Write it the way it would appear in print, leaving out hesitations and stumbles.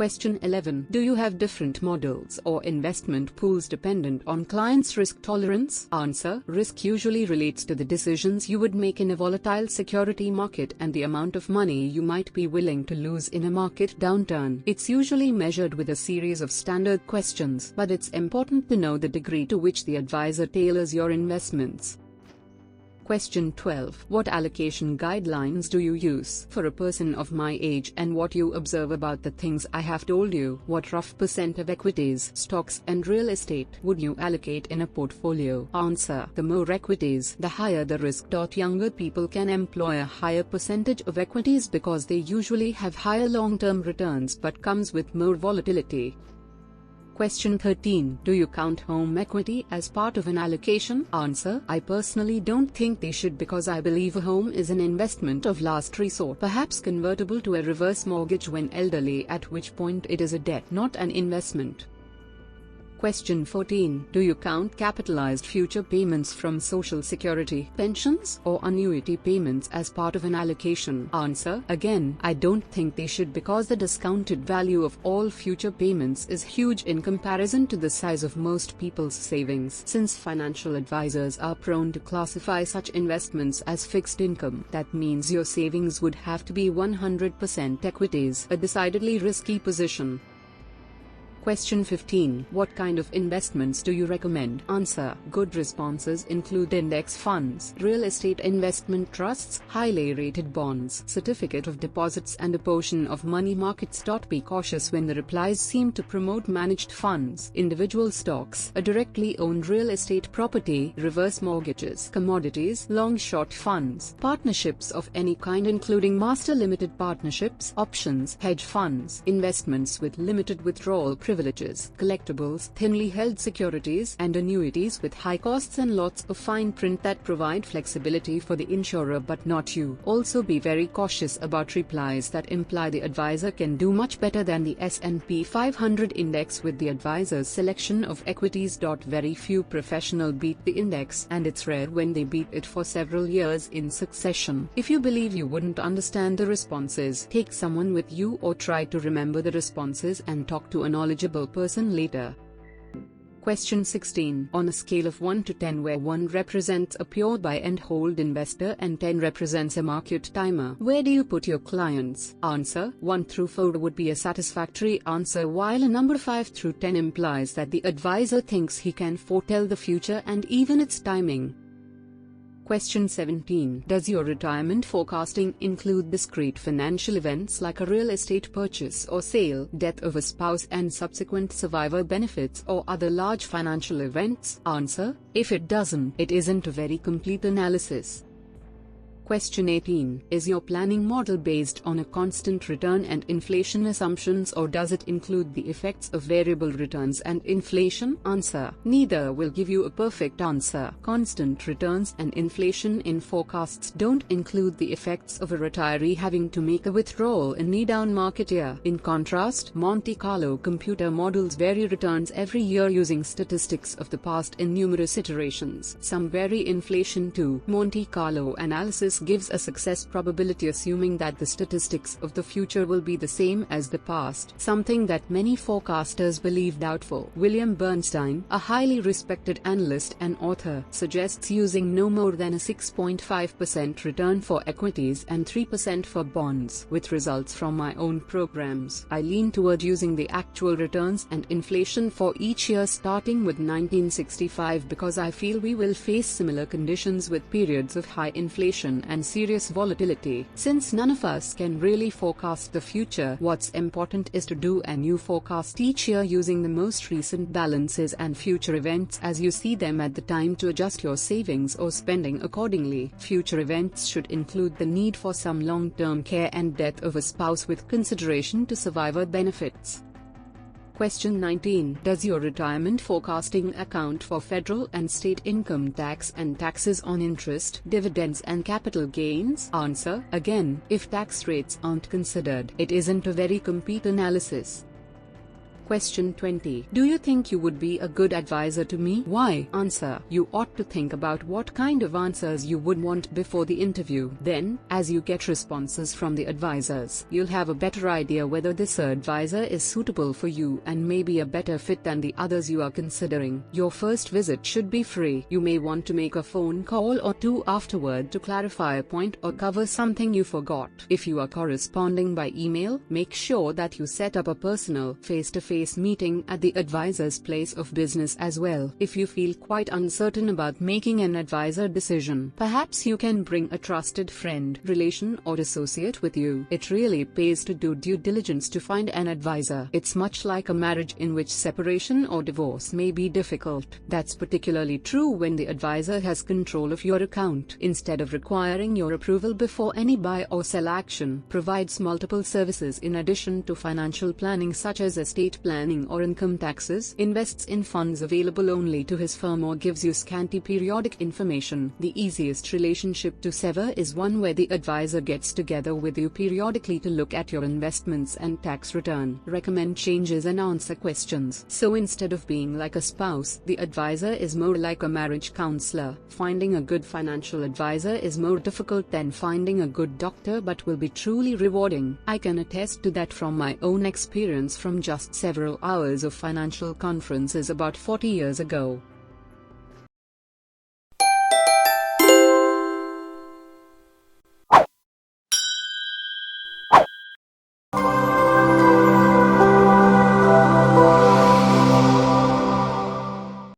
Question 11. Do you have different models or investment pools dependent on clients' risk tolerance? Answer. Risk usually relates to the decisions you would make in a volatile security market and the amount of money you might be willing to lose in a market downturn. It's usually measured with a series of standard questions, but it's important to know the degree to which the advisor tailors your investments. Question 12. What allocation guidelines do you use? For a person of my age and what you observe about the things I have told you, what rough percent of equities, stocks and real estate would you allocate in a portfolio? Answer. The more equities, the higher the risk. Younger people can employ a higher percentage of equities because they usually have higher long-term returns but comes with more volatility. Question 13. Do you count home equity as part of an allocation? Answer. I personally don't think they should because I believe a home is an investment of last resort, perhaps convertible to a reverse mortgage when elderly, at which point it is a debt, not an investment. Question 14. Do you count capitalized future payments from Social Security, pensions, or annuity payments as part of an allocation? Answer. Again, I don't think they should because the discounted value of all future payments is huge in comparison to the size of most people's savings. Since financial advisors are prone to classify such investments as fixed income, that means your savings would have to be 100% equities, a decidedly risky position. Question 15. What kind of investments do you recommend? Answer. Good responses include index funds, real estate investment trusts, highly rated bonds, certificate of deposits and a portion of money markets. Be cautious when the replies seem to promote managed funds, individual stocks, a directly owned real estate property, reverse mortgages, commodities, long-short funds, partnerships of any kind including master limited partnerships, options, hedge funds, investments with limited withdrawal privileges, collectibles, thinly held securities, and annuities with high costs and lots of fine print that provide flexibility for the insurer but not you. Also be very cautious about replies that imply the advisor can do much better than the S&P 500 index with the advisor's selection of equities. Very few professionals beat the index, and it's rare when they beat it for several years in succession. If you believe you wouldn't understand the responses, take someone with you or try to remember the responses and talk to a knowledgeable person later. Question 16. On a scale of 1 to 10 where 1 represents a pure buy and hold investor and 10 represents a market timer, where do you put your clients? Answer. 1 through 4 would be a satisfactory answer, while a number 5 through 10 implies that the advisor thinks he can foretell the future and even its timing. Question 17. Does your retirement forecasting include discrete financial events like a real estate purchase or sale, death of a spouse and subsequent survivor benefits, or other large financial events? Answer. If it doesn't, it isn't a very complete analysis. Question 18. Is your planning model based on a constant return and inflation assumptions, or does it include the effects of variable returns and inflation? Answer. Neither will give you a perfect answer. Constant returns and inflation in forecasts don't include the effects of a retiree having to make a withdrawal in a down market year. In contrast, Monte Carlo computer models vary returns every year using statistics of the past in numerous iterations. Some vary inflation too. Monte Carlo analysis gives a success probability assuming that the statistics of the future will be the same as the past, something that many forecasters believe doubtful. William Bernstein, a highly respected analyst and author, suggests using no more than a 6.5% return for equities and 3% for bonds. With results from my own programs, I lean toward using the actual returns and inflation for each year starting with 1965 because I feel we will face similar conditions with periods of high inflation and serious volatility. Since none of us can really forecast the future, what's important is to do a new forecast each year using the most recent balances and future events as you see them at the time to adjust your savings or spending accordingly. Future events should include the need for some long-term care and death of a spouse with consideration to survivor benefits. Question 19. Does your retirement forecasting account for federal and state income tax and taxes on interest, dividends and capital gains? Answer. Again, if tax rates aren't considered, it isn't a very complete analysis. Question 20. Do you think you would be a good advisor to me? Why? Answer. You ought to think about what kind of answers you would want before the interview. Then, as you get responses from the advisors, you'll have a better idea whether this advisor is suitable for you and may be a better fit than the others you are considering. Your first visit should be free. You may want to make a phone call or two afterward to clarify a point or cover something you forgot. If you are corresponding by email, make sure that you set up a personal, face-to-face meeting at the advisor's place of business as well. If you feel quite uncertain about making an advisor decision, perhaps you can bring a trusted friend, relation, or associate with you. It really pays to do due diligence to find an advisor. It's much like a marriage in which separation or divorce may be difficult. That's particularly true when the advisor has control of your account. Instead of requiring your approval before any buy or sell action, provides multiple services in addition to financial planning such as estate planning or income taxes, invests in funds available only to his firm, or gives you scanty periodic information. The easiest relationship to sever is one where the advisor gets together with you periodically to look at your investments and tax return, recommend changes and answer questions. So instead of being like a spouse, the advisor is more like a marriage counselor. Finding a good financial advisor is more difficult than finding a good doctor, but will be truly rewarding. I can attest to that from my own experience from just several hours of financial conferences about 40 years ago.